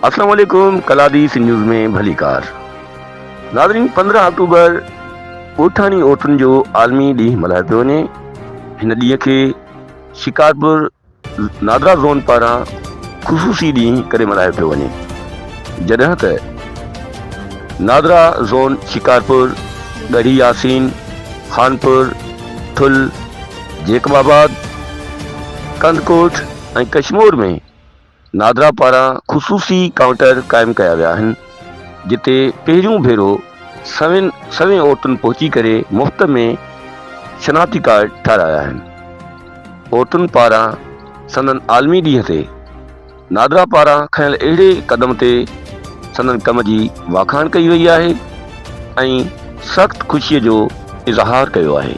अस्सलाम वालेकुम। ڪلادي न्यूज़ में भली कार। नादरीन, 15 अक्टूबर गोठाणी औरतुनि जो आलमी ॾींहुं मल्हायो पियो वञे। हिन ॾींहं खे शकारपुर नादरा ज़ोन पारां ख़ुसूसी ॾींहुं करे मल्हायो पियो वञे, जॾहिं त नादरा ज़ोन शिकारपुर, गढ़ी यासीन, खानपुर, थुल, जेकबाबाद, कंदकोट ऐं कश्मीर में नादरा पारां ख़ुसूसी काउंटर क़ाइमु कया विया आहिनि, जिते पहिरियों भेरो सवें औरतुनि पहुची करे मुफ़्त में शनाख़्ती कार्ड ठाराया आहिनि। औरतुनि पारां संदन आलमी ॾींहं ते नादरा पारां खयल अहिड़े क़दम ते संदन कम जी वाखाण कई वई आहे ऐं सख़्तु ख़ुशीअ जो इज़हार कयो आहे।